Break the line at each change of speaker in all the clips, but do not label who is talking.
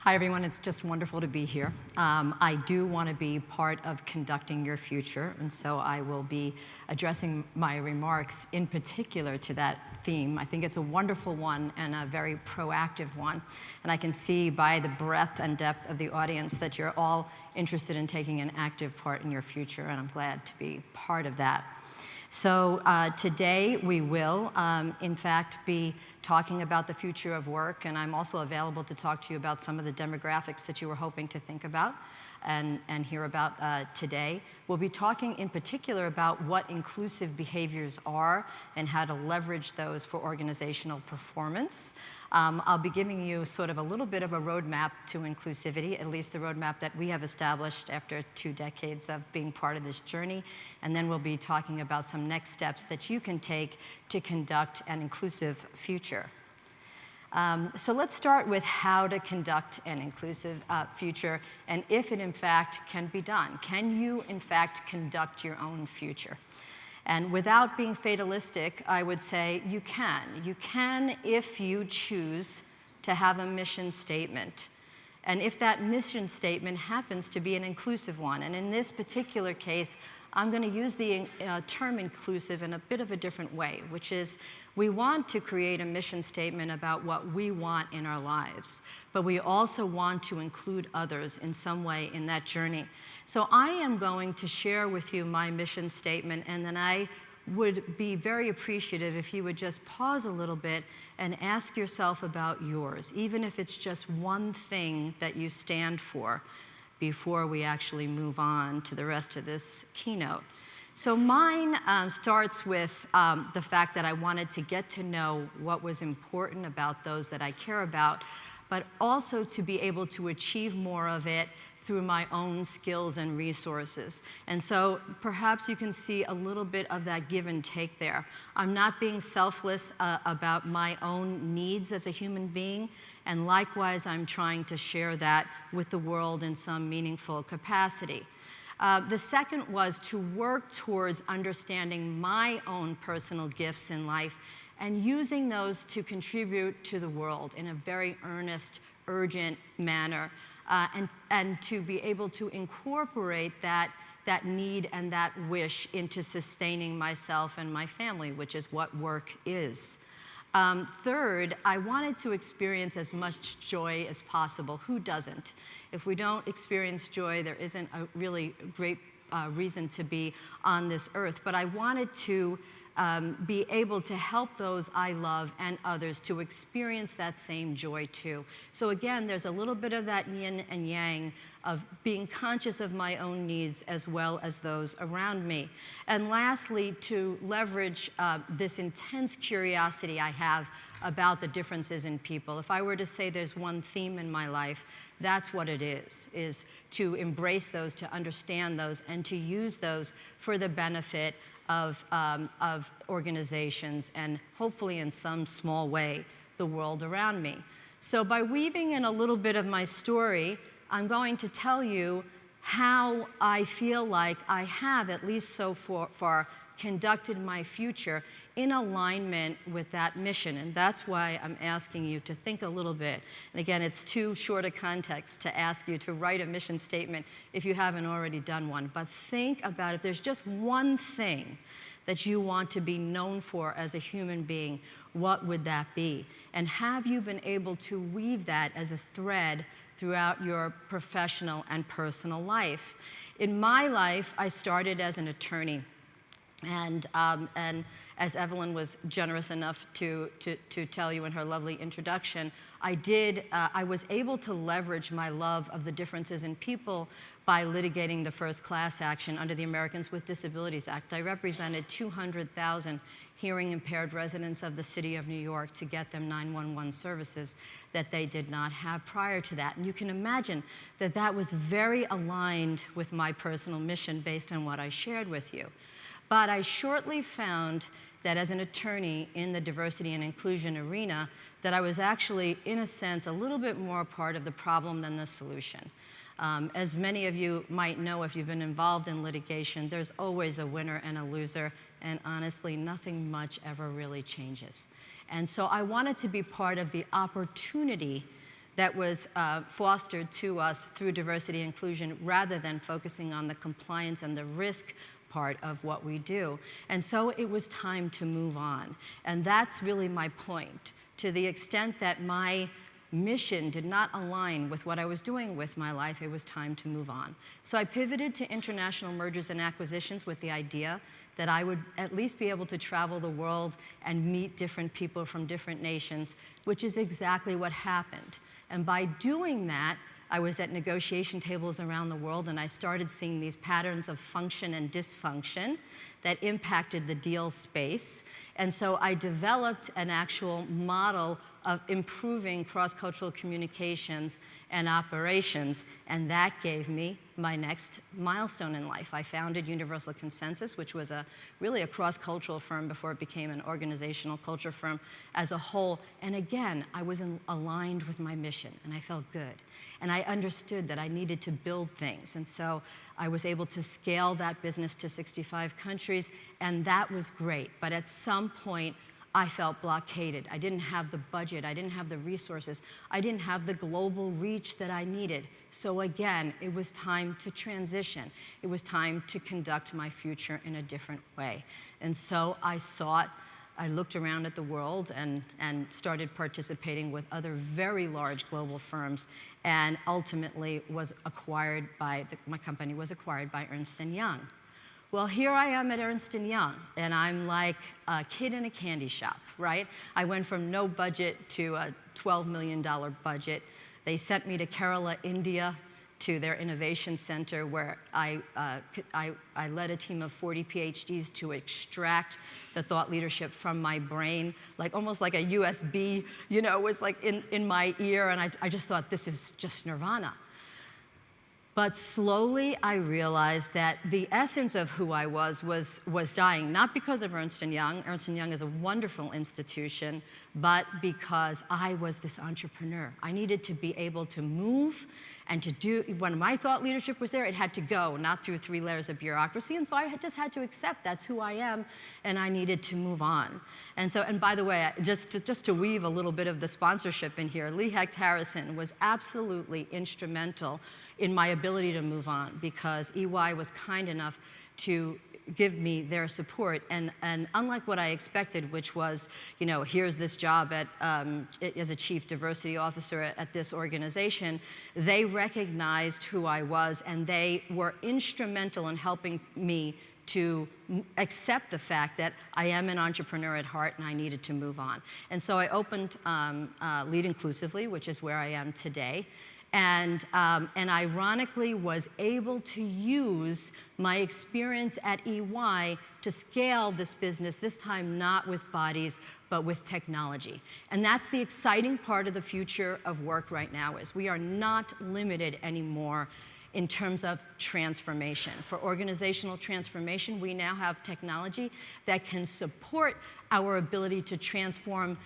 Hi, everyone. It's just wonderful to be here. I do want to be part of conducting your future, and so I will be addressing my remarks in particular to that theme. I think it's a wonderful one and a very proactive one, and I can see by the breadth and depth of the audience that you're all interested in taking an active part in your future, and I'm glad to be part of that. So today we will, in fact, be talking about the future of work, and I'm also available to talk to you about some of the demographics that you were hoping to think about and hear about today. We'll be talking in particular about what inclusive behaviors are and how to leverage those for organizational performance. I'll be giving you sort of a little bit of a roadmap to inclusivity, at least the roadmap that we have established after 2 decades of being part of this journey. And then we'll be talking about some next steps that you can take to conduct an inclusive future. So let's start with how to conduct an inclusive future and if it in fact can be done. Can you in fact conduct your own future? And without being fatalistic, I would say you can. You can if you choose to have a mission statement. And if that mission statement happens to be an inclusive one. And in this particular case, I'm going to use the term inclusive in a bit of a different way, which is we want to create a mission statement about what we want in our lives, but we also want to include others in some way in that journey. So I am going to share with you my mission statement, and then I would be very appreciative if you would just pause a little bit and ask yourself about yours, even if it's just one thing that you stand for, before we actually move on to the rest of this keynote. So mine starts with the fact that I wanted to get to know what was important about those that I care about, but also to be able to achieve more of it through my own skills and resources. And so perhaps you can see a little bit of that give and take there. I'm not being selfless about my own needs as a human being, and likewise I'm trying to share that with the world in some meaningful capacity. The second was to work towards understanding my own personal gifts in life and using those to contribute to the world in a very earnest, urgent manner. And to be able to incorporate that need and that wish into sustaining myself and my family, which is what work is. Third, I wanted to experience as much joy as possible. Who doesn't? If we don't experience joy, there isn't a really great reason to be on this earth. But I wanted to be able to help those I love and others to experience that same joy too. So again, there's a little bit of that yin and yang of being conscious of my own needs as well as those around me. And lastly, to leverage this intense curiosity I have about the differences in people. If I were to say there's one theme in my life, that's what it is to embrace those, to understand those, and to use those for the benefit of organizations and hopefully in some small way the world around me. So by weaving in a little bit of my story, I'm going to tell you how I feel like I have, at least so far, conducted my future in alignment with that mission. And that's why I'm asking you to think a little bit. And again, it's too short a context to ask you to write a mission statement if you haven't already done one. But think about if there's just one thing that you want to be known for as a human being, what would that be? And have you been able to weave that as a thread throughout your professional and personal life? In my life, I started as an attorney. And as Evelyn was generous enough to tell you in her lovely introduction, I was able to leverage my love of the differences in people by litigating the first class action under the Americans with Disabilities Act. I represented 200,000 hearing impaired residents of the city of New York to get them 911 services that they did not have prior to that. And you can imagine that that was very aligned with my personal mission based on what I shared with you. But I shortly found that as an attorney in the diversity and inclusion arena, that I was actually, in a sense, a little bit more part of the problem than the solution. As many of you might know if you've been involved in litigation, there's always a winner and a loser, and honestly, nothing much ever really changes. And so I wanted to be part of the opportunity that was fostered to us through diversity and inclusion rather than focusing on the compliance and the risk part of what we do. And so it was time to move on. And that's really my point. To the extent that my mission did not align with what I was doing with my life, it was time to move on. So I pivoted to international mergers and acquisitions with the idea that I would at least be able to travel the world and meet different people from different nations, which is exactly what happened. And by doing that, I was at negotiation tables around the world, and I started seeing these patterns of function and dysfunction that impacted the deal space. And so I developed an actual model of improving cross-cultural communications and operations, and that gave me my next milestone in life. I founded Universal Consensus, which was really a cross-cultural firm before it became an organizational culture firm as a whole. And again, I was aligned with my mission, and I felt good. And I understood that I needed to build things. And so I was able to scale that business to 65 countries, and that was great. But at some point, I felt blockaded. I didn't have the budget. I didn't have the resources. I didn't have the global reach that I needed. So again, it was time to transition. It was time to conduct my future in a different way. And so I looked around at the world and started participating with other very large global firms, and ultimately my company was acquired by Ernst & Young. Well, here I am at Ernst & Young, and I'm like a kid in a candy shop, right? I went from no budget to a $12 million budget. They sent me to Kerala, India, to their innovation center, where I led a team of 40 PhDs to extract the thought leadership from my brain, almost like a USB, was like in my ear, and I just thought, this is just nirvana. But slowly I realized that the essence of who I was dying, not because of Ernst & Young. Ernst & Young is a wonderful institution, but because I was this entrepreneur. I needed to be able to move and to do, when my thought leadership was there, it had to go, not through 3 layers of bureaucracy. And so I just had to accept that's who I am, and I needed to move on. And so, and by the way, just to weave a little bit of the sponsorship in here, Lee Hecht Harrison was absolutely instrumental in my ability to move on, because EY was kind enough to give me their support. And unlike what I expected, which was, here's this job as a chief diversity officer at this organization, they recognized who I was, and they were instrumental in helping me to accept the fact that I am an entrepreneur at heart and I needed to move on. And so I opened Lead Inclusively, which is where I am today. And ironically was able to use my experience at EY to scale this business, this time not with bodies, but with technology. And that's the exciting part of the future of work right now, is we are not limited anymore in terms of transformation. For organizational transformation, we now have technology that can support our ability to transform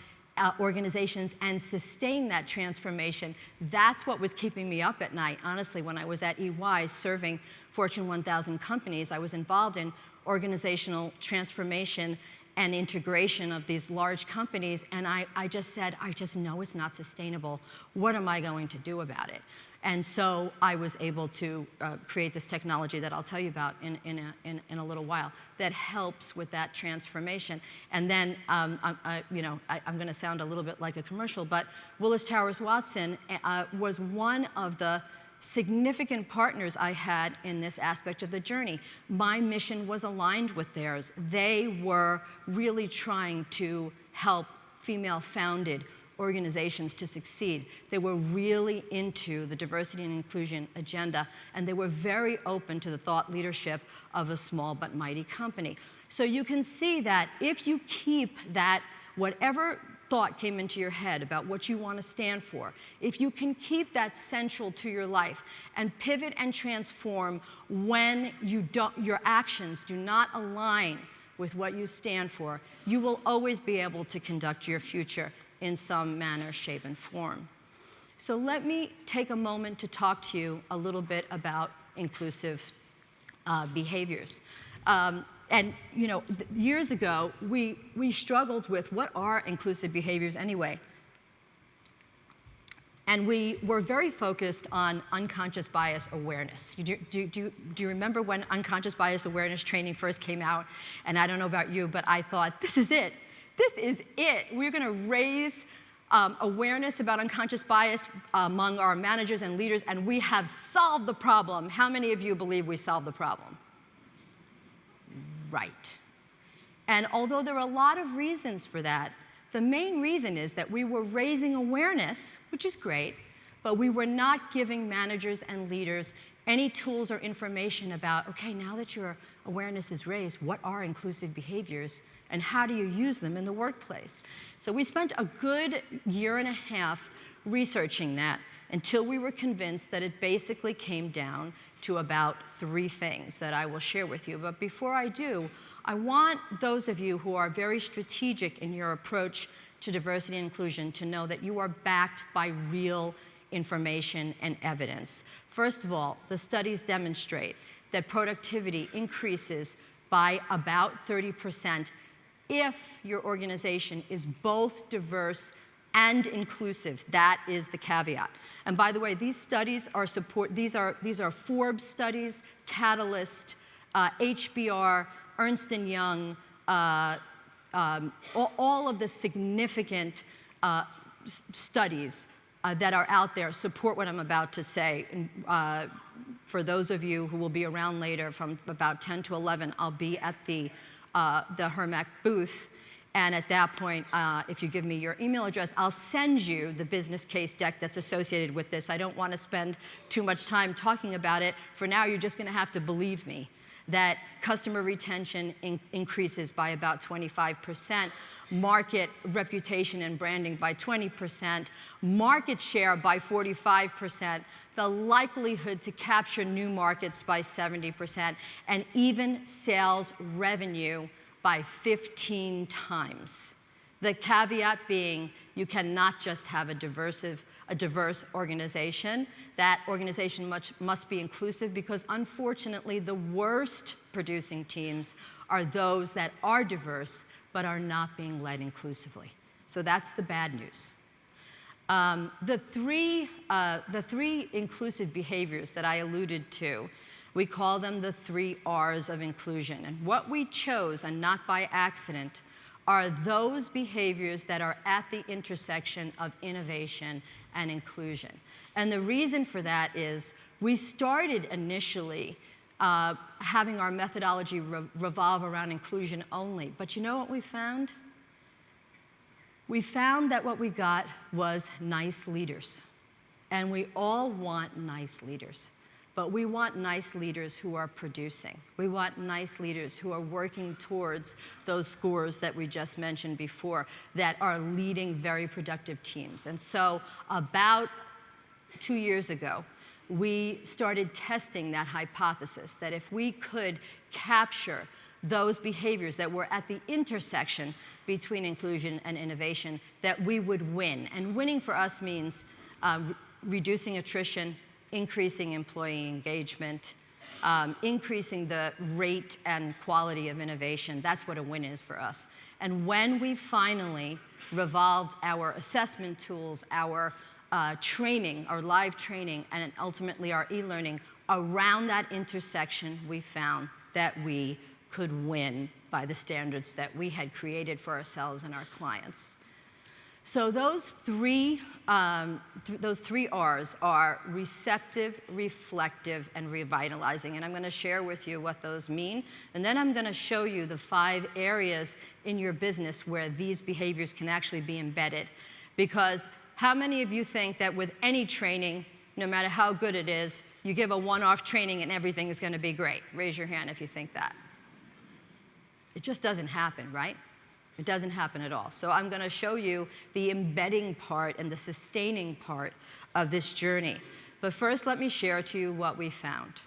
organizations and sustain that transformation. That's what was keeping me up at night. Honestly, when I was at EY serving Fortune 1000 companies, I was involved in organizational transformation and integration of these large companies, and I just said, I just know it's not sustainable. What am I going to do about it? And so I was able to create this technology that I'll tell you about in a little while that helps with that transformation. And then, I'm going to sound a little bit like a commercial, but Willis Towers Watson was one of the significant partners I had in this aspect of the journey. My mission was aligned with theirs. They were really trying to help female-founded organizations to succeed. They were really into the diversity and inclusion agenda, and they were very open to the thought leadership of a small but mighty company. So you can see that if you keep that, whatever thought came into your head about what you want to stand for, if you can keep that central to your life and pivot and transform when your actions do not align with what you stand for, you will always be able to conduct your future in some manner, shape, and form. So let me take a moment to talk to you a little bit about inclusive behaviors. And years ago, we struggled with what are inclusive behaviors anyway. And we were very focused on unconscious bias awareness. Do you remember when unconscious bias awareness training first came out? And I don't know about you, but I thought, this is it. This is it. We're going to raise awareness about unconscious bias among our managers and leaders, and we have solved the problem. How many of you believe we solved the problem? Right. And although there are a lot of reasons for that, the main reason is that we were raising awareness, which is great, but we were not giving managers and leaders any tools or information about, okay, now that your awareness is raised, what are inclusive behaviors and how do you use them in the workplace? So we spent a good year and a half researching that until we were convinced that it basically came down to about 3 things that I will share with you. But before I do, I want those of you who are very strategic in your approach to diversity and inclusion to know that you are backed by real information and evidence. First of all, the studies demonstrate that productivity increases by about 30% if your organization is both diverse and inclusive. That is the caveat. And by the way, these studies are these are Forbes studies, Catalyst, HBR, Ernst & Young, all of the significant studies that are out there support what I'm about to say. And, for those of you who will be around later, from about 10 to 11, I'll be at the HRMAC booth. And at that point, if you give me your email address, I'll send you the business case deck that's associated with this. I don't want to spend too much time talking about it. For now, you're just going to have to believe me that customer retention increases by about 25%, market reputation and branding by 20%, market share by 45%, the likelihood to capture new markets by 70%, and even sales revenue by 15 times. The caveat being, you cannot just have a diverse organization. That organization must be inclusive, because unfortunately the worst producing teams are those that are diverse but are not being led inclusively. So that's the bad news. The three inclusive behaviors that I alluded to, we call them the 3 R's of inclusion. And what we chose, and not by accident, are those behaviors that are at the intersection of innovation and inclusion. And the reason for that is we started initially having our methodology revolve around inclusion only. But you know what we found? We found that what we got was nice leaders. And we all want nice leaders. But we want nice leaders who are producing. We want nice leaders who are working towards those scores that we just mentioned before, that are leading very productive teams. And so about 2 years ago, we started testing that hypothesis, that if we could capture those behaviors that were at the intersection between inclusion and innovation, that we would win. And winning for us means reducing attrition, increasing employee engagement, increasing the rate and quality of innovation. That's what a win is for us. And when we finally revolved our assessment tools, our training, our live training, and ultimately our e-learning around that intersection, we found that we could win by the standards that we had created for ourselves and our clients. So those three R's are receptive, reflective, and revitalizing. And I'm going to share with you what those mean. And then I'm going to show you the 5 areas in your business where these behaviors can actually be embedded. Because how many of you think that with any training, no matter how good it is, you give a one-off training and everything is going to be great? Raise your hand if you think that. It just doesn't happen, right? It doesn't happen at all. So I'm going to show you the embedding part and the sustaining part of this journey. But first, let me share to you what we found.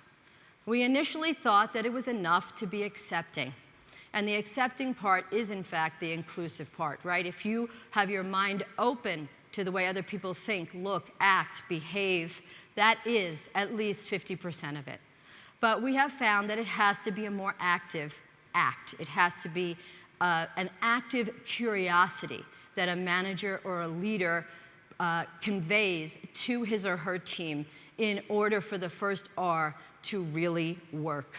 We initially thought that it was enough to be accepting. And the accepting part is, in fact, the inclusive part, right? If you have your mind open to the way other people think, look, act, behave, that is at least 50% of it. But we have found that it has to be a more active act. It has to be an active curiosity that a manager or a leader conveys to his or her team in order for the first R to really work.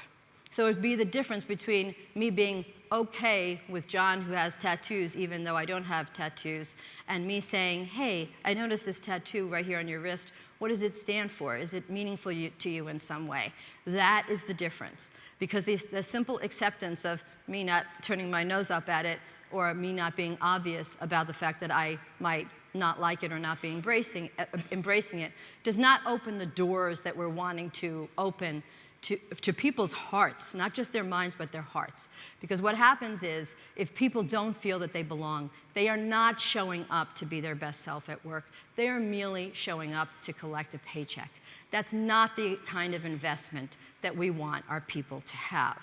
So it'd be the difference between me being okay with John, who has tattoos, even though I don't have tattoos, and me saying, hey, I noticed this tattoo right here on your wrist. What does it stand for? Is it meaningful to you in some way? That is the difference. Because the simple acceptance of me not turning my nose up at it, or me not being obvious about the fact that I might not like it or not be embracing it, does not open the doors that we're wanting to open to people's hearts, not just their minds, but their hearts. Because what happens is, if people don't feel that they belong, they are not showing up to be their best self at work. They are merely showing up to collect a paycheck. That's not the kind of investment that we want our people to have.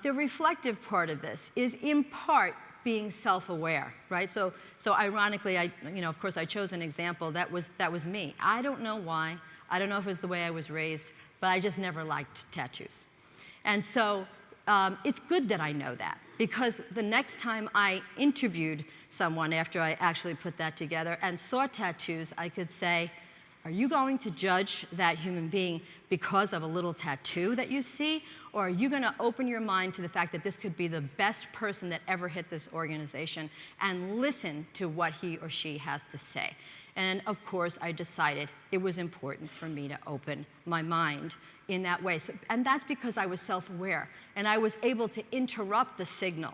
The reflective part of this is, in part, being self-aware, right? So ironically, of course, I chose an example that was me. I don't know why. I don't know if it was the way I was raised, but I just never liked tattoos. And so it's good that I know that, because the next time I interviewed someone after I actually put that together and saw tattoos, I could say, are you going to judge that human being because of a little tattoo that you see? Or are you going to open your mind to the fact that this could be the best person that ever hit this organization and listen to what he or she has to say? And of course, I decided it was important for me to open my mind in that way. And that's because I was self-aware, and I was able to interrupt the signal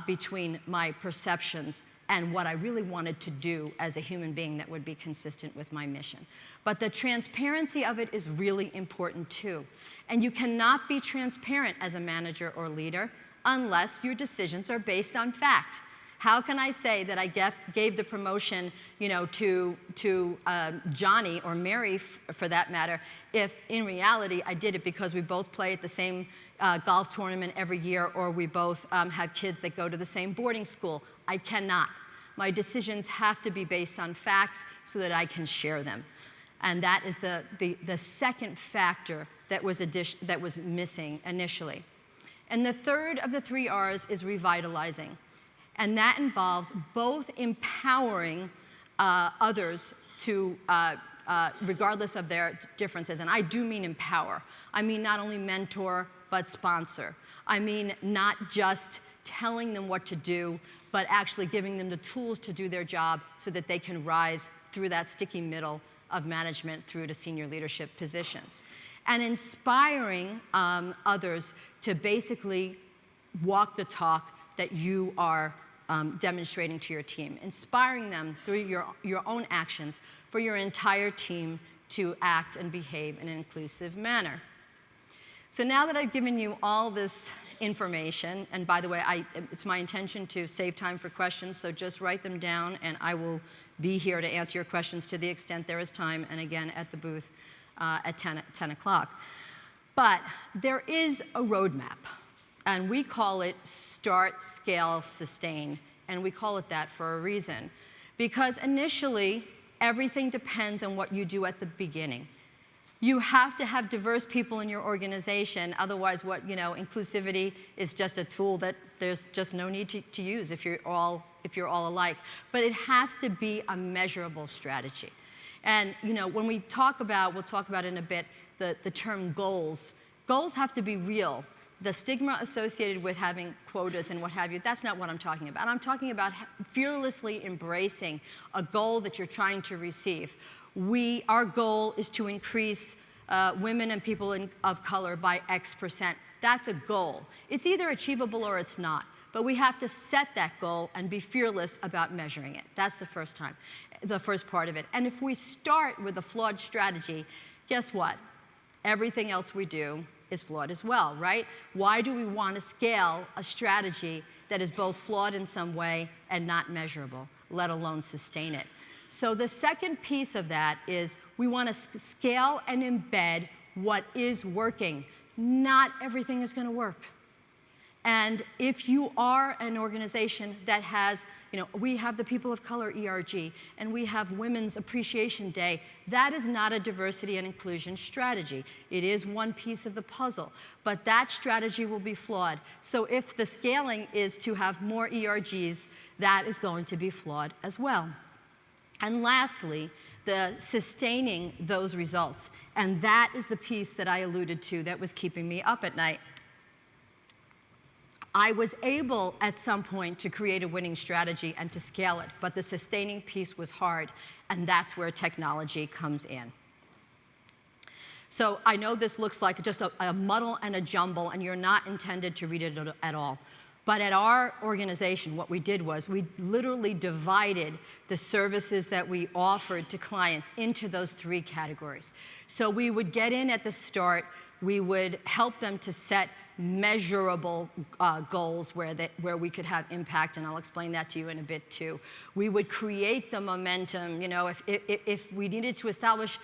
between my perceptions and what I really wanted to do as a human being that would be consistent with my mission. But the transparency of it is really important too. And you cannot be transparent as a manager or leader unless your decisions are based on fact. How can I say that I gave the promotion, to Johnny or Mary, for that matter, if in reality I did it because we both play at the same golf tournament every year, or we both have kids that go to the same boarding school? I cannot. My decisions have to be based on facts so that I can share them. And that is the second factor that was missing initially. And the third of the 3 R's is revitalizing. And that involves both empowering others to, regardless of their differences, and I do mean empower. I mean not only mentor, but sponsor. I mean not just telling them what to do, but actually giving them the tools to do their job so that they can rise through that sticky middle of management through to senior leadership positions. And inspiring others to basically walk the talk that you are demonstrating to your team, inspiring them through your own actions for your entire team to act and behave in an inclusive manner. So now that I've given you all this information, and by the way, it's my intention to save time for questions, so just write them down, and I will be here to answer your questions to the extent there is time, and again at the booth at 10 o'clock. But there is a roadmap. And we call it Start, Scale, Sustain. And we call it that for a reason. Because initially, everything depends on what you do at the beginning. You have to have diverse people in your organization. Otherwise, inclusivity is just a tool that there's just no need to use if you're all alike. But it has to be a measurable strategy. And when we'll talk about in a bit the term goals. Goals have to be real. The stigma associated with having quotas and what have you, that's not what I'm talking about. I'm talking about fearlessly embracing a goal that you're trying to receive. Our goal is to increase women and people of color by X%. That's a goal. It's either achievable or it's not. But we have to set that goal and be fearless about measuring it. That's the first part of it. And if we start with a flawed strategy, guess what? Everything else we do is flawed as well, right? Why do we want to scale a strategy that is both flawed in some way and not measurable, let alone sustain it? So the second piece of that is we want to scale and embed what is working. Not everything is going to work. And if you are an organization that has, we have the People of Color ERG, and we have Women's Appreciation Day, that is not a diversity and inclusion strategy. It is one piece of the puzzle, but that strategy will be flawed. So if the scaling is to have more ERGs, that is going to be flawed as well. And lastly, the sustaining those results. And that is the piece that I alluded to that was keeping me up at night. I was able at some point to create a winning strategy and to scale it, but the sustaining piece was hard, and that's where technology comes in. So I know this looks like just a muddle and a jumble, and you're not intended to read it at all. But at our organization, what we did was we literally divided the services that we offered to clients into those 3 categories. So we would get in at the start, we would help them to set measurable goals where we could have impact, and I'll explain that to you in a bit too. We would create the momentum. You know, if we needed to establish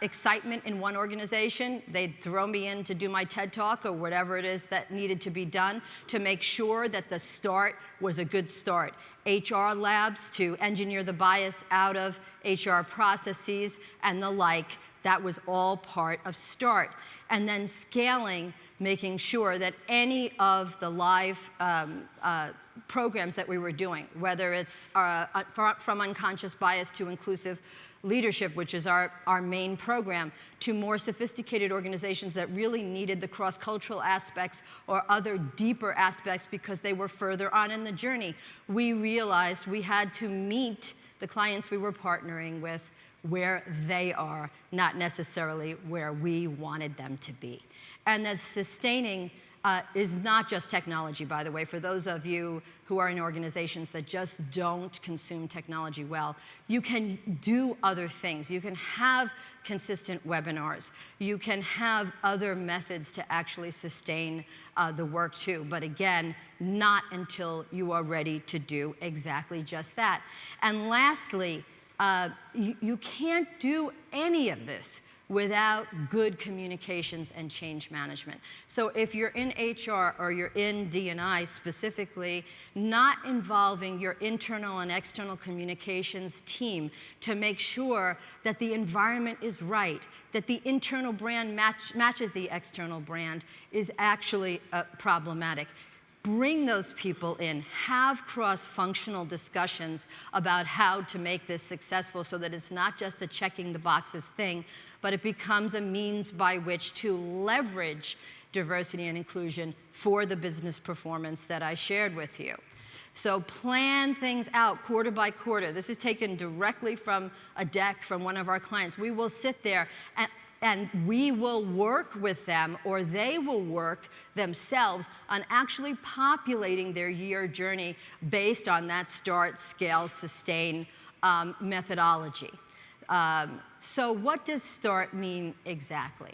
excitement in one organization, they'd throw me in to do my TED Talk or whatever it is that needed to be done to make sure that the start was a good start. HR labs to engineer the bias out of HR processes and the like. That was all part of START. And then scaling, making sure that any of the live programs that we were doing, whether it's from unconscious bias to inclusive leadership, which is our main program, to more sophisticated organizations that really needed the cross-cultural aspects or other deeper aspects because they were further on in the journey, we realized we had to meet the clients we were partnering with where they are, not necessarily where we wanted them to be. And that sustaining is not just technology, by the way. For those of you who are in organizations that just don't consume technology well, you can do other things. You can have consistent webinars. You can have other methods to actually sustain the work too. But again, not until you are ready to do exactly just that. And lastly, you can't do any of this without good communications and change management. So if you're in HR or you're in D&I specifically, not involving your internal and external communications team to make sure that the environment is right, that the internal brand matches the external brand is actually problematic. Bring those people in, have cross-functional discussions about how to make this successful so that it's not just a checking the boxes thing, but it becomes a means by which to leverage diversity and inclusion for the business performance that I shared with you. So plan things out quarter by quarter. This is taken directly from a deck from one of our clients. We will sit there and we will work with them, or they will work themselves on actually populating their year journey based on that start, scale, sustain methodology. So what does START mean exactly?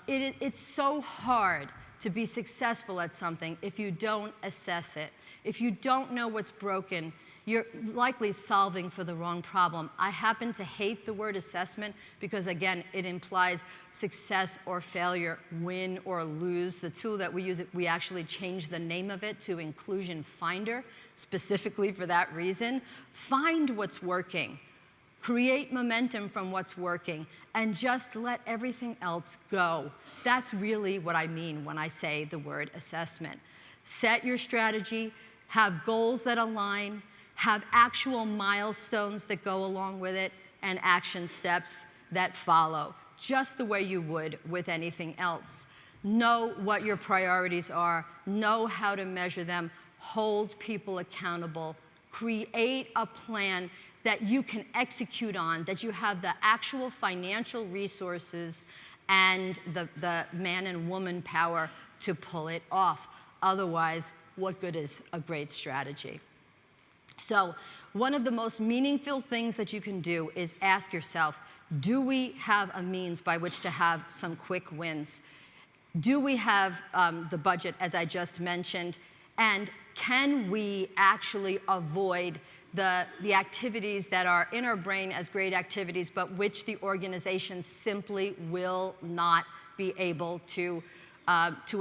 It's so hard to be successful at something if you don't assess it. If you don't know what's broken, you're likely solving for the wrong problem. I happen to hate the word assessment because, again, it implies success or failure, win or lose. The tool that we use, we actually changed the name of it to Inclusion Finder, specifically for that reason. Find what's working. Create momentum from what's working, and just let everything else go. That's really what I mean when I say the word assessment. Set your strategy, have goals that align, have actual milestones that go along with it, and action steps that follow, just the way you would with anything else. Know what your priorities are, know how to measure them, hold people accountable, create a plan that you can execute on, that you have the actual financial resources and the man and woman power to pull it off. Otherwise, what good is a great strategy? So one of the most meaningful things that you can do is ask yourself, do we have a means by which to have some quick wins? Do we have the budget, as I just mentioned? And can we actually avoid the activities that are in our brain as great activities, but which the organization simply will not be able to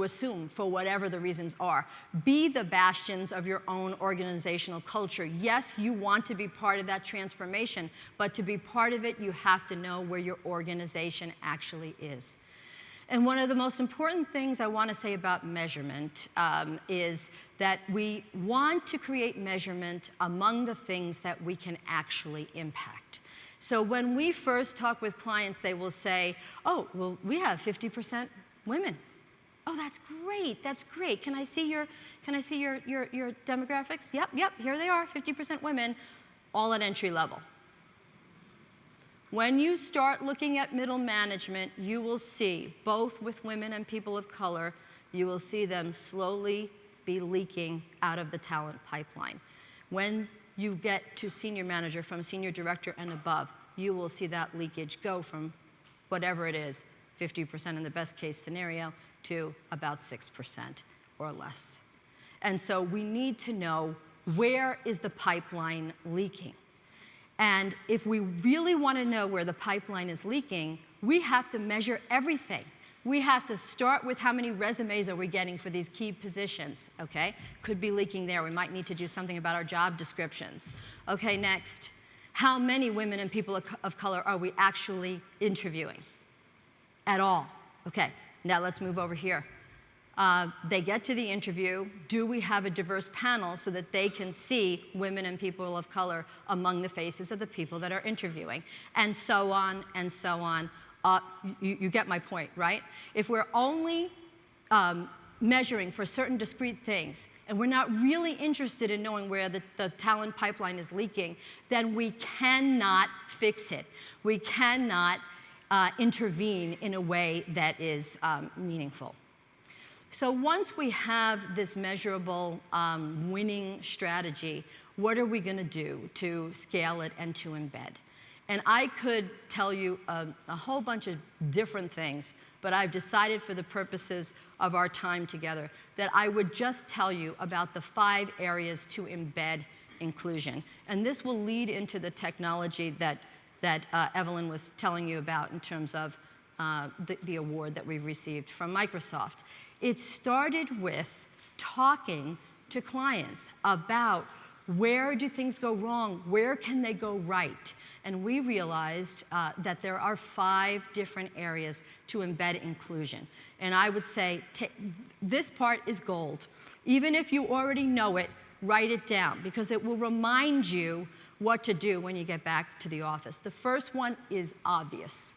assume for whatever the reasons are? Be the bastions of your own organizational culture. Yes, you want to be part of that transformation, but to be part of it, you have to know where your organization actually is. And one of the most important things I want to say about measurement is that we want to create measurement among the things that we can actually impact. So when we first talk with clients, they will say, oh, well, we have 50% women. Oh, that's great, that's great. Can I see your demographics? Yep, here they are, 50% women, all at entry level. When you start looking at middle management, you will see, both with women and people of color, you will see them slowly be leaking out of the talent pipeline. When you get to senior manager, from senior director and above, you will see that leakage go from whatever it is, 50% in the best case scenario, to about 6% or less. And so we need to know, where is the pipeline leaking? And if we really want to know where the pipeline is leaking, we have to measure everything. We have to start with how many resumes are we getting for these key positions, okay? Could be leaking there. We might need to do something about our job descriptions. Okay, next. How many women and people of color are we actually interviewing at all? Okay, now let's move over here. They get to the interview. Do we have a diverse panel so that they can see women and people of color among the faces of the people that are interviewing? And so on and so on. You get my point, right? If we're only measuring for certain discrete things, and we're not really interested in knowing where the talent pipeline is leaking, then we cannot fix it. We cannot intervene in a way that is meaningful. So once we have this measurable winning strategy, what are we going to do to scale it and to embed? And I could tell you a whole bunch of different things, but I've decided for the purposes of our time together that I would just tell you about the 5 areas to embed inclusion. And this will lead into the technology that Evelyn was telling you about in terms of the award that we've received from Microsoft. It started with talking to clients about, where do things go wrong? Where can they go right? And we realized that there are 5 different areas to embed inclusion. And I would say this part is gold. Even if you already know it, write it down, because it will remind you what to do when you get back to the office. The first one is obvious.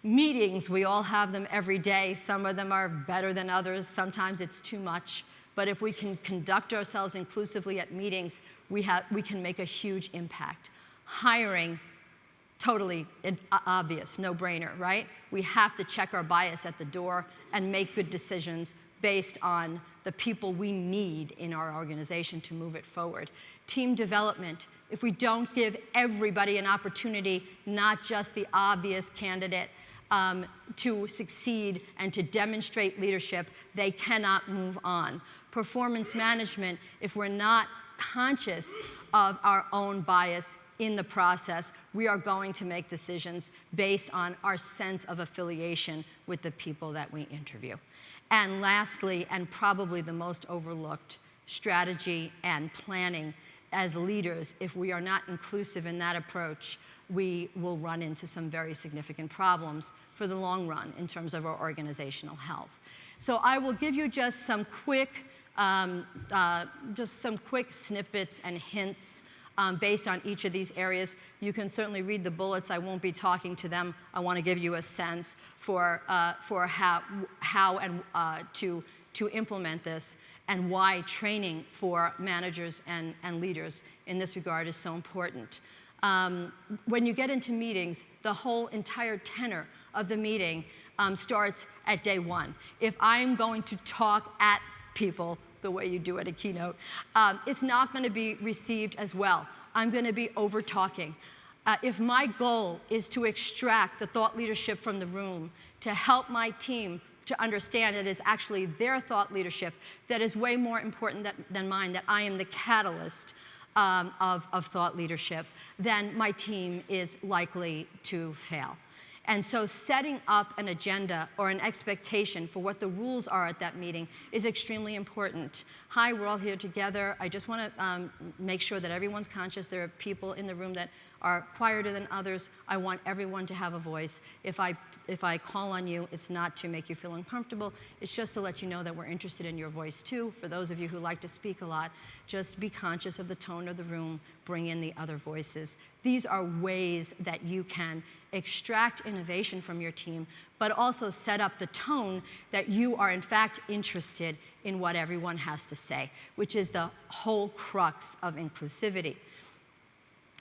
Meetings, we all have them every day. Some of them are better than others. Sometimes it's too much. But if we can conduct ourselves inclusively at meetings, we can make a huge impact. Hiring, totally obvious, no-brainer, right? We have to check our bias at the door and make good decisions based on the people we need in our organization to move it forward. Team development, if we don't give everybody an opportunity, not just the obvious candidate, to succeed and to demonstrate leadership, they cannot move on. Performance management, if we're not conscious of our own bias in the process, we are going to make decisions based on our sense of affiliation with the people that we interview. And lastly, and probably the most overlooked, strategy and planning. As leaders, if we are not inclusive in that approach, we will run into some very significant problems for the long run in terms of our organizational health. So I will give you just some quick snippets and hints based on each of these areas. You can certainly read the bullets. I won't be talking to them. I want to give you a sense for how and to implement this, and why training for managers and leaders in this regard is so important. When you get into meetings, the whole entire tenor of the meeting starts at day 1. If I'm going to talk at people the way you do at a keynote, it's not going to be received as well. I'm going to be over-talking. If my goal is to extract the thought leadership from the room, to help my team to understand it is actually their thought leadership that is way more important than mine, that I am the catalyst of thought leadership, then my team is likely to fail. And so setting up an agenda or an expectation for what the rules are at that meeting is extremely important. Hi, we're all here together. I just want to make sure that everyone's conscious. There are people in the room that are quieter than others. I want everyone to have a voice. If I call on you, it's not to make you feel uncomfortable. It's just to let you know that we're interested in your voice too. For those of you who like to speak a lot, just be conscious of the tone of the room. Bring in the other voices. These are ways that you can extract innovation from your team, but also set up the tone that you are in fact interested in what everyone has to say, which is the whole crux of inclusivity.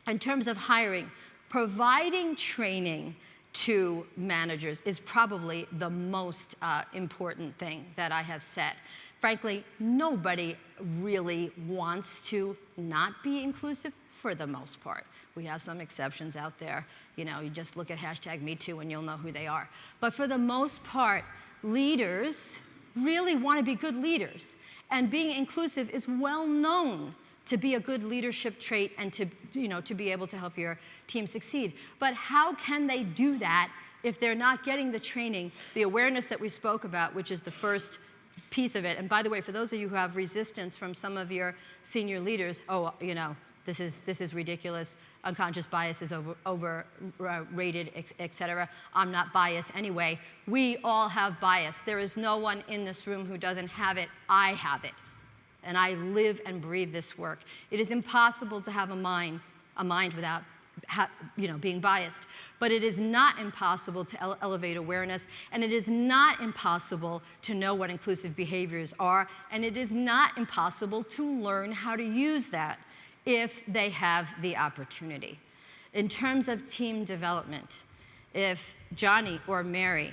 In terms of hiring, providing training to managers is probably the most important thing that I have said. Frankly, nobody really wants to not be inclusive for the most part. We have some exceptions out there. You know, you just look at #MeToo and you'll know who they are. But for the most part, leaders really want to be good leaders. And being inclusive is well known to be a good leadership trait and to be able to help your team succeed. But how can they do that if they're not getting the training, the awareness that we spoke about, which is the first piece of it? And by the way, for those of you who have resistance from some of your senior leaders, this is ridiculous, unconscious bias is overrated, et cetera. I'm not biased anyway. We all have bias. There is no one in this room who doesn't have it. I have it. And I live and breathe this work. It is impossible to have a mind without being biased. But it is not impossible to elevate awareness, and it is not impossible to know what inclusive behaviors are, and it is not impossible to learn how to use that if they have the opportunity. In terms of team development, if Johnny or Mary,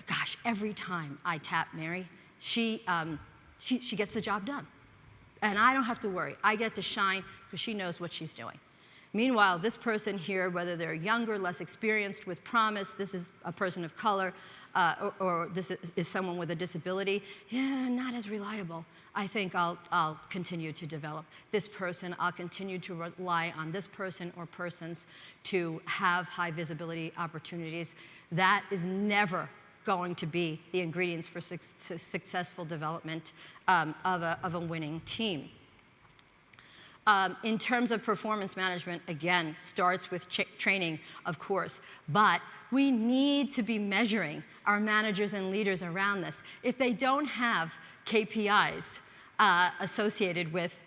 gosh, every time I tap Mary, she gets the job done. And I don't have to worry. I get to shine because she knows what she's doing. Meanwhile, this person here, whether they're younger, less experienced, with promise, this is a person of color, or this is someone with a disability, not as reliable. I think I'll continue to develop this person. I'll continue to rely on this person or persons to have high visibility opportunities. That is never going to be the ingredients for successful development of a winning team. In terms of performance management, again, starts with training, of course, but we need to be measuring our managers and leaders around this. If they don't have KPIs associated with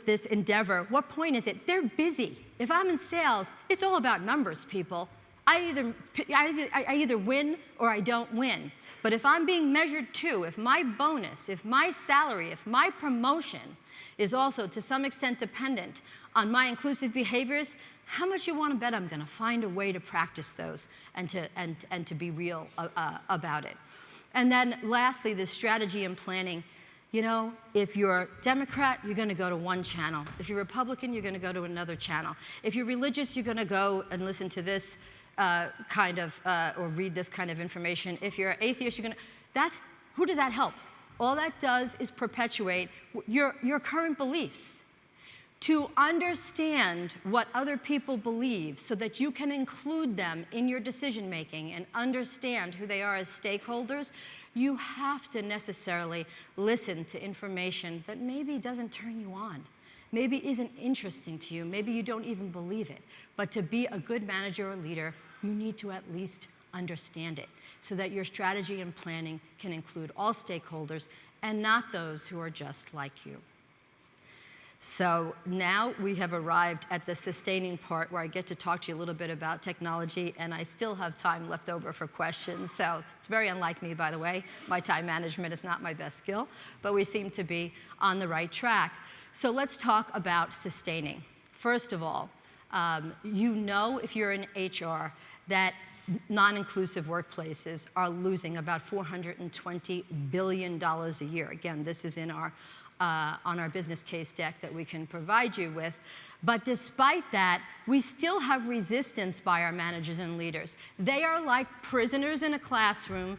this endeavor, what point is it? They're busy. If I'm in sales, it's all about numbers, people. I either win or I don't win. But if I'm being measured too, if my bonus, if my salary, if my promotion is also to some extent dependent on my inclusive behaviors, how much you want to bet I'm going to find a way to practice those and to be real about it. And then lastly, the strategy and planning. If you're Democrat, you're going to go to one channel. If you're Republican, you're going to go to another channel. If you're religious, you're going to go and listen to this or read this kind of information. If you're atheist, who does that help? All that does is perpetuate your current beliefs. To understand what other people believe so that you can include them in your decision making and understand who they are as stakeholders, you have to necessarily listen to information that maybe doesn't turn you on, maybe isn't interesting to you, maybe you don't even believe it. But to be a good manager or leader, you need to at least understand it so that your strategy and planning can include all stakeholders and not those who are just like you. So now we have arrived at the sustaining part where I get to talk to you a little bit about technology, and I still have time left over for questions. So it's very unlike me, by the way. My time management is not my best skill, but we seem to be on the right track. So let's talk about sustaining. First of all, if you're in HR that non-inclusive workplaces are losing about $420 billion a year. Again, this is in on our business case deck that we can provide you with. But despite that, we still have resistance by our managers and leaders. They are like prisoners in a classroom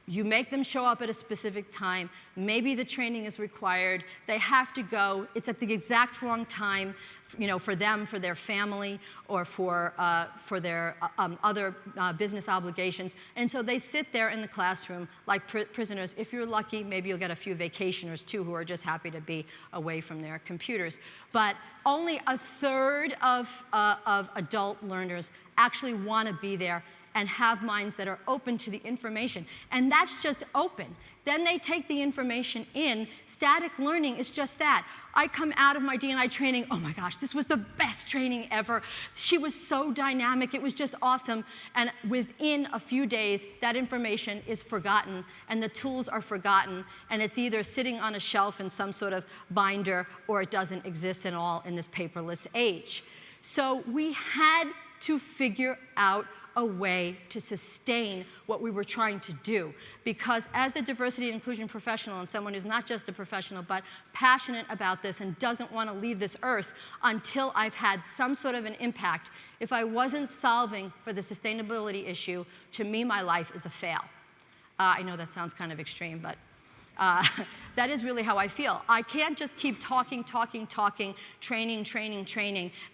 You make them show up at a specific time. Maybe the training is required. They have to go. It's at the exact wrong time, for them, for their family, or for their other business obligations. And so they sit there in the classroom like prisoners. If you're lucky, maybe you'll get a few vacationers too who are just happy to be away from their computers. But only a third of adult learners actually want to be there and have minds that are open to the information. And that's just open. Then they take the information in. Static learning is just that. I come out of my D&I training, oh my gosh, this was the best training ever. She was so dynamic, it was just awesome. And within a few days, that information is forgotten, and the tools are forgotten, and it's either sitting on a shelf in some sort of binder, or it doesn't exist at all in this paperless age. So we had to figure out a way to sustain what we were trying to do. Because as a diversity and inclusion professional, and someone who's not just a professional, but passionate about this and doesn't want to leave this earth until I've had some sort of an impact, if I wasn't solving for the sustainability issue, to me, my life is a fail. I know that sounds kind of extreme, but that is really how I feel. I can't just keep talking, training,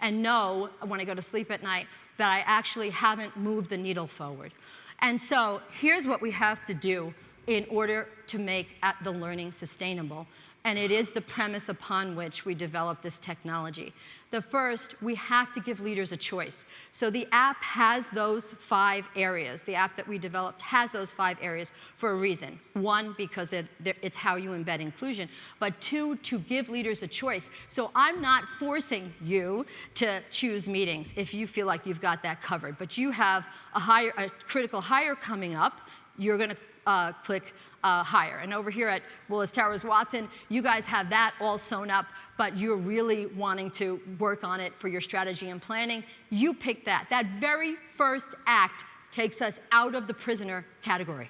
and know when I go to sleep at night that I actually haven't moved the needle forward. And so here's what we have to do in order to make the learning sustainable. And it is the premise upon which we developed this technology. The first, we have to give leaders a choice. So the app has those 5 areas. The app that we developed has those 5 areas for a reason. 1, because it's how you embed inclusion. But 2, to give leaders a choice. So I'm not forcing you to choose meetings if you feel like you've got that covered. But you have a critical hire coming up. You're going to click hire. And over here at Willis Towers Watson, you guys have that all sewn up, but you're really wanting to work on it for your strategy and planning. You pick that. That very first act takes us out of the prisoner category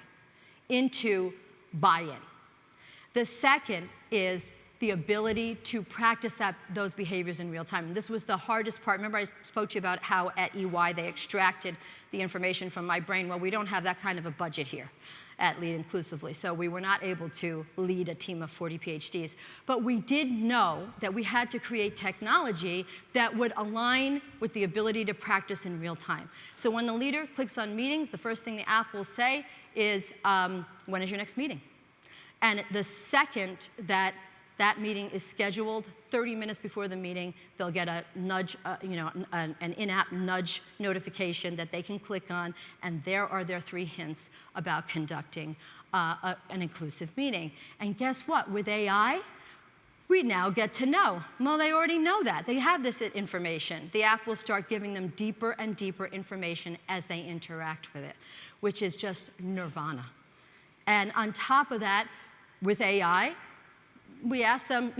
into buy-in. The second is the ability to practice those behaviors in real time. And this was the hardest part. Remember I spoke to you about how at EY they extracted the information from my brain. Well, we don't have that kind of a budget here at Lead Inclusively, so we were not able to lead a team of 40 PhDs. But we did know that we had to create technology that would align with the ability to practice in real time. So when the leader clicks on meetings, the first thing the app will say is, when is your next meeting? And the second that meeting is scheduled, 30 minutes before the meeting, they'll get a nudge, an in-app nudge notification that they can click on, and there are their 3 hints about conducting an inclusive meeting. And guess what? With AI, we now get to know. Well, they already know that. They have this information. The app will start giving them deeper and deeper information as they interact with it, which is just nirvana. And on top of that, with AI, we ask them,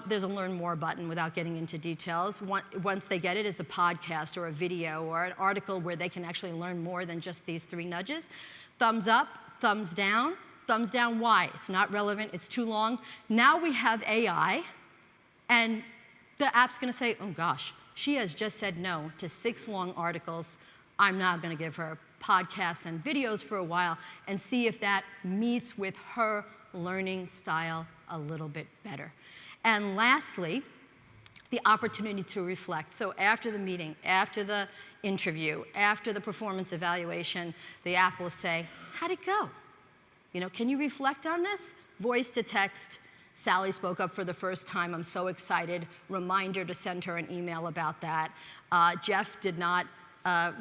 there's a learn more button without getting into details. Once they get it, it's a podcast or a video or an article where they can actually learn more than just these 3 nudges. Thumbs up, thumbs down. Thumbs down, why? It's not relevant, it's too long. Now we have AI, and the app's gonna say, oh gosh, she has just said no to 6 long articles. I'm not gonna give her podcasts and videos for a while and see if that meets with her learning style a little bit better. And lastly, the opportunity to reflect. So after the meeting, after the interview, after the performance evaluation, the app will say, how'd it go? Can you reflect on this? Voice to text. Sally spoke up for the first time. I'm so excited. Reminder to send her an email about that. Jeff did not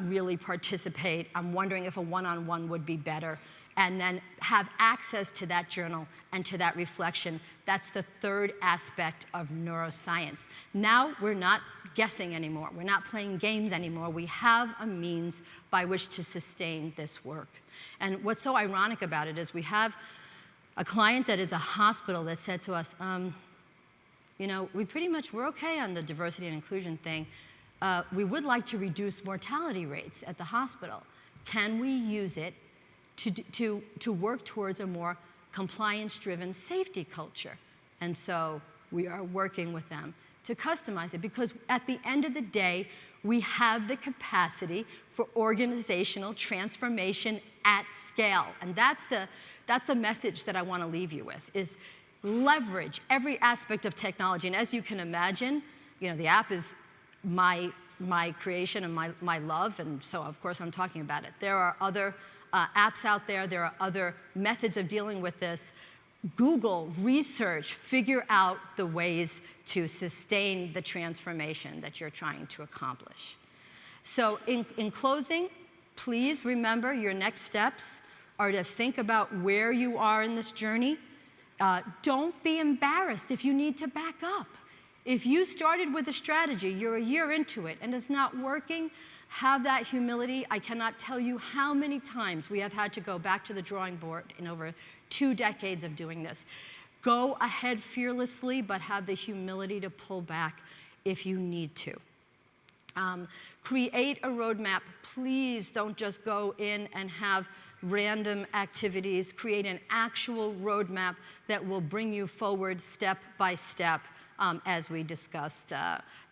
really participate. I'm wondering if a one-on-one would be better. And then have access to that journal and to that reflection. That's the third aspect of neuroscience. Now we're not guessing anymore. We're not playing games anymore. We have a means by which to sustain this work. And what's so ironic about it is we have a client that is a hospital that said to us, we're okay on the diversity and inclusion thing. We would like to reduce mortality rates at the hospital. Can we use it to work towards a more compliance-driven safety culture? And so we are working with them to customize it, because at the end of the day, We have the capacity for organizational transformation at scale. And that's the message that I want to leave you with, is leverage every aspect of technology. And as you can imagine, the app is my creation and my love, and so of course I'm talking about it. There are other apps out there. There are other methods of dealing with this. Google, research, figure out the ways to sustain the transformation that you're trying to accomplish. So in closing, please remember your next steps are to think about where you are in this journey. Don't be embarrassed if you need to back up. If you started with a strategy, you're a year into it, and it's not working, have that humility. I cannot tell you how many times we have had to go back to the drawing board in over 2 decades of doing this. Go ahead fearlessly, but have the humility to pull back if you need to. Create a roadmap. Please don't just go in and have random activities. Create an actual roadmap that will bring you forward step by step, as we discussed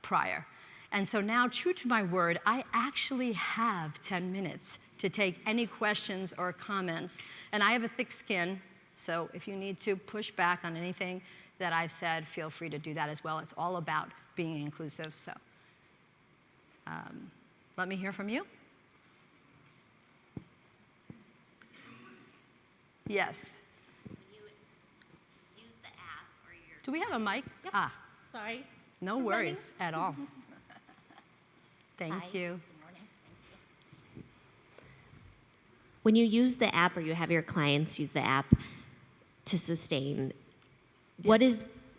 prior. And so now, true to my word, I actually have 10 minutes to take any questions or comments. And I have a thick skin, so if you need to push back on anything that I've said, feel free to do that as well. It's all about being inclusive. So let me hear from you. Yes.
You use the app or your...
Do we have a mic?
Yep.
Ah.
Sorry.
No worries at all. Thank
Hi.
you.
Good morning. Thank you. When you use the app or you have your clients use the app to sustain,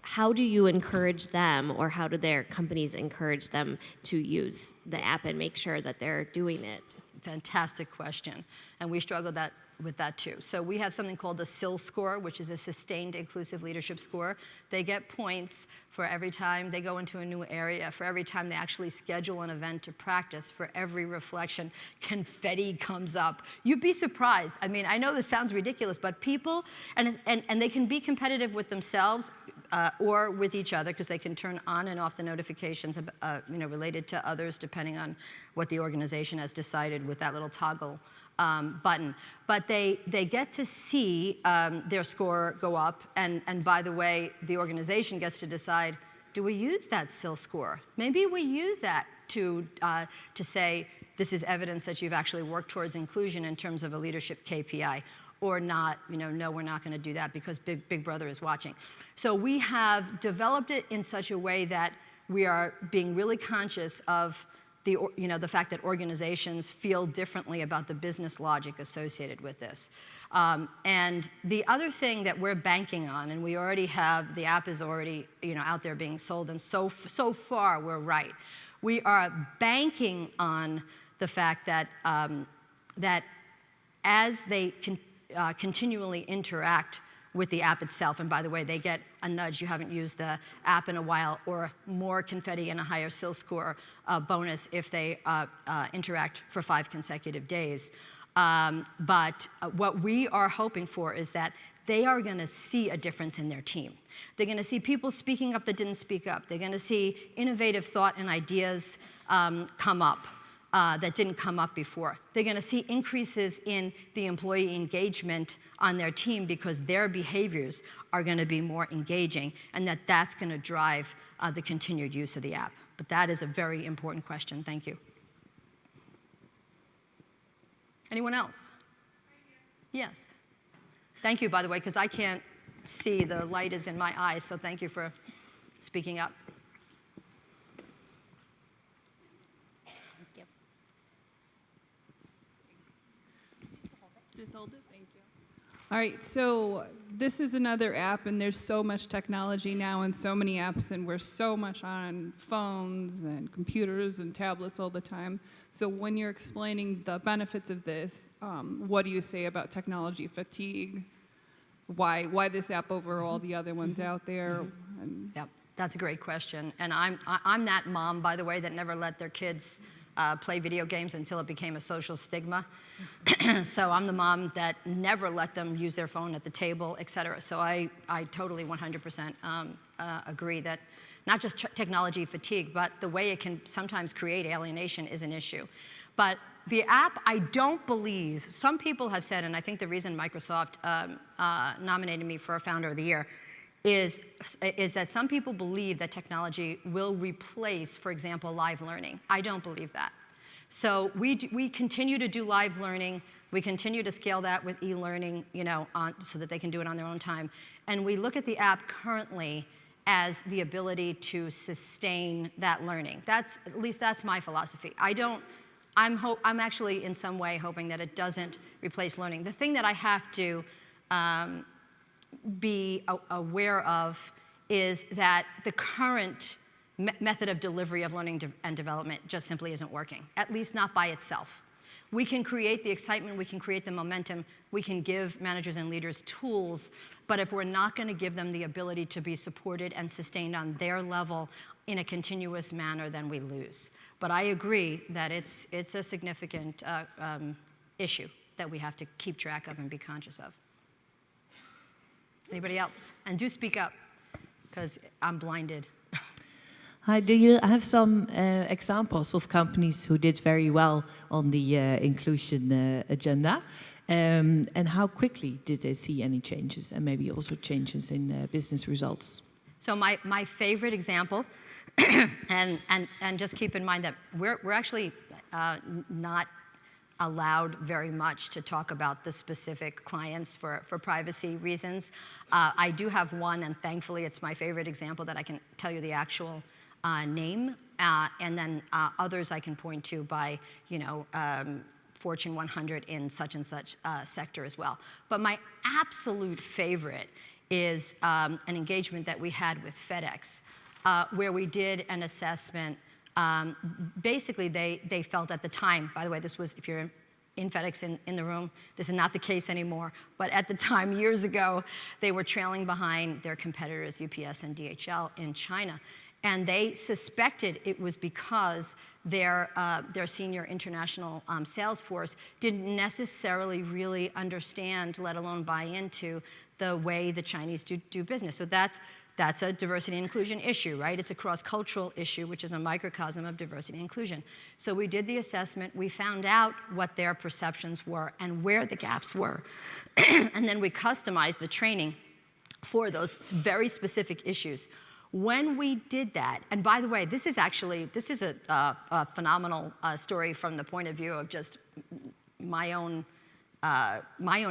how do you encourage them, or how do their companies encourage them to use the app and make sure that they're doing it?
Fantastic question. And we struggle with that too. So we have something called the SIL score, which is a Sustained Inclusive Leadership Score. They get points for every time they go into a new area, for every time they actually schedule an event to practice, for every reflection. Confetti comes up. You'd be surprised. I mean, I know this sounds ridiculous, but people, and they can be competitive with themselves or with each other, because they can turn on and off the notifications related to others, depending on what the organization has decided with that little toggle button. But they get to see their score go up, and by the way, the organization gets to decide, do we use that SIL score? Maybe we use that to say, this is evidence that you've actually worked towards inclusion in terms of a leadership KPI, or not, no, we're not going to do that because Big Brother is watching. So we have developed it in such a way that we are being really conscious of the fact that organizations feel differently about the business logic associated with this. And the other thing that we're banking on, and we already have, the app is already out there being sold, and so far we're right. We are banking on the fact that that as they continually interact with the app itself, and by the way, they get a nudge, you haven't used the app in a while, or more confetti and a higher SIL score bonus if they interact for 5 consecutive days. But what we are hoping for is that they are going to see a difference in their team. They're going to see people speaking up that didn't speak up. They're going to see innovative thought and ideas come up that didn't come up before. They're going to see increases in the employee engagement on their team because their behaviors are going to be more engaging, and that's going to drive the continued use of the app. But that is a very important question. Thank you. Anyone else? Yes. Thank you, by the way, because I can't see. The light is in my eyes, so thank you for speaking up.
Just hold it, thank you. All right, so this is another app, and there's so much technology now and so many apps, and we're so much on phones and computers and tablets all the time. So when you're explaining the benefits of this, what do you say about technology fatigue? Why this app over all the other ones out there? And
Yep, that's a great question. And I'm that mom, by the way, that never let their kids play video games until it became a social stigma. So I'm the mom that never let them use their phone at the table, et cetera. So I totally 100% agree that not just technology fatigue, but the way it can sometimes create alienation is an issue. But the app, I don't believe, some people have said, and I think the reason Microsoft nominated me for a Founder of the Year is that some people believe that technology will replace, for example, live learning. I don't believe that. So we continue to do live learning. We continue to scale that with e-learning, so that they can do it on their own time. And we look at the app currently as the ability to sustain that learning. At least that's my philosophy. I'm actually in some way hoping that it doesn't replace learning. The thing that I have to be aware of is that the current method of delivery of learning and development just simply isn't working, at least not by itself. We can create the excitement, we can create the momentum, we can give managers and leaders tools, but if we're not going to give them the ability to be supported and sustained on their level in a continuous manner, then we lose. But I agree that it's a significant issue that we have to keep track of and be conscious of. Anybody else? And do speak up, because I'm blinded.
Hi, do you have some examples of companies who did very well on the inclusion agenda? And how quickly did they see any changes, and maybe also changes in business results?
So my favorite example, and just keep in mind that we're actually not allowed very much to talk about the specific clients for privacy reasons. I do have one, and thankfully it's my favorite example that I can tell you the actual name, and then others I can point to by, Fortune 100 in such and such sector as well. But my absolute favorite is an engagement that we had with FedEx, where we did an assessment. Basically, they felt at the time, by the way, this was, if you're in FedEx in the room, this is not the case anymore, but at the time, years ago, they were trailing behind their competitors, UPS and DHL in China. And they suspected it was because their senior international sales force didn't necessarily really understand, let alone buy into, the way the Chinese do business. So that's a diversity and inclusion issue, right? It's a cross-cultural issue, which is a microcosm of diversity and inclusion. So we did the assessment, we found out what their perceptions were and where the gaps were. And then we customized the training for those very specific issues. When we did that, and by the way, this is a phenomenal story from the point of view of just my own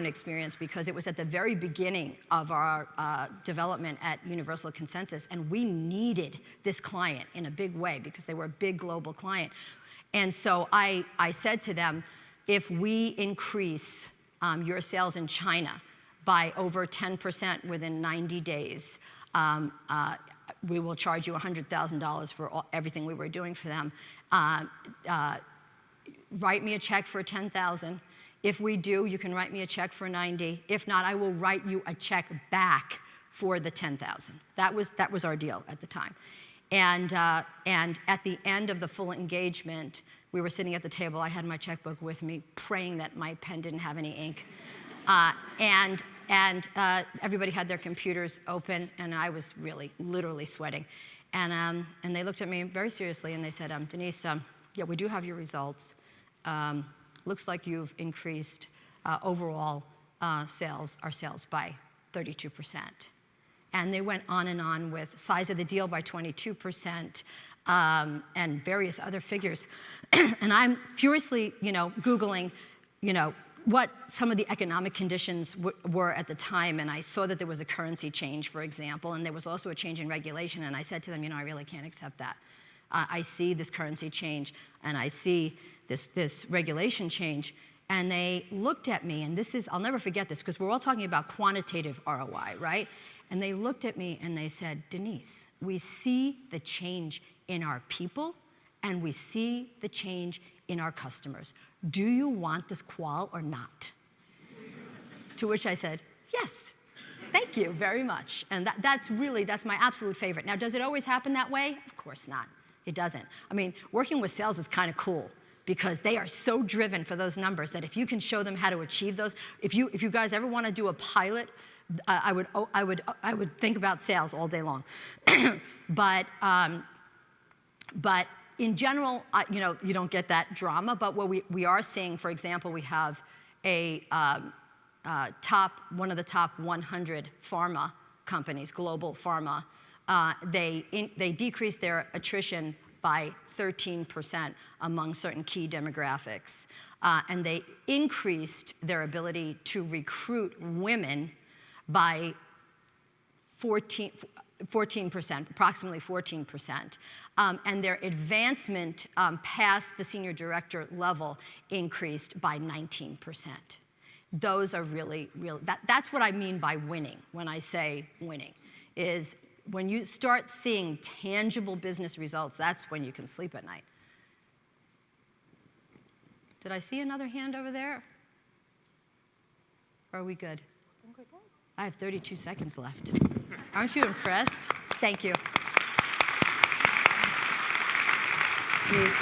experience, because it was at the very beginning of our development at Universal Consensus, and we needed this client in a big way because they were a big global client. And so I said to them, if we increase your sales in China by over 10% within 90 days, we will charge you $100,000 for everything we were doing for them. Write me a check for $10,000. If we do, you can write me a check for $90,000. If not, I will write you a check back for the $10,000. That was our deal at the time. And at the end of the full engagement, we were sitting at the table. I had my checkbook with me, praying that my pen didn't have any ink. And everybody had their computers open, and I was really, literally sweating. And they looked at me very seriously, and they said, Denise, yeah, we do have your results. Looks like you've increased overall our sales by 32%. And they went on with size of the deal by 22%, and various other figures. And I'm furiously, Googling, what some of the economic conditions were at the time, and I saw that there was a currency change, for example, and there was also a change in regulation, and I said to them, I really can't accept that. I see this currency change, and I see this regulation change, and they looked at me, and I'll never forget this, because we're all talking about quantitative ROI, right? And they looked at me and they said, Denise, we see the change in our people, and we see the change in our customers. Do you want this qual or not? To which I said, yes, thank you very much. And that's my absolute favorite. Now, does it always happen that way? Of course not. It doesn't. I mean, working with sales is kind of cool, because they are so driven for those numbers that if you can show them how to achieve those, if you guys ever want to do a pilot, I would think about sales all day long. But in general, you know, you don't get that drama. But what we are seeing, for example, we have a one of the top 100 pharma companies, global pharma. They decreased their attrition by 13% among certain key demographics. And they increased their ability to recruit women by 14%, approximately 14%. And their advancement past the senior director level increased by 19%. Those are really, that's what I mean by winning when I say winning, is when you start seeing tangible business results, that's when you can sleep at night. Did I see another hand over there? Or are we good? I have 32 seconds left. Aren't you impressed? Thank you.
Denise,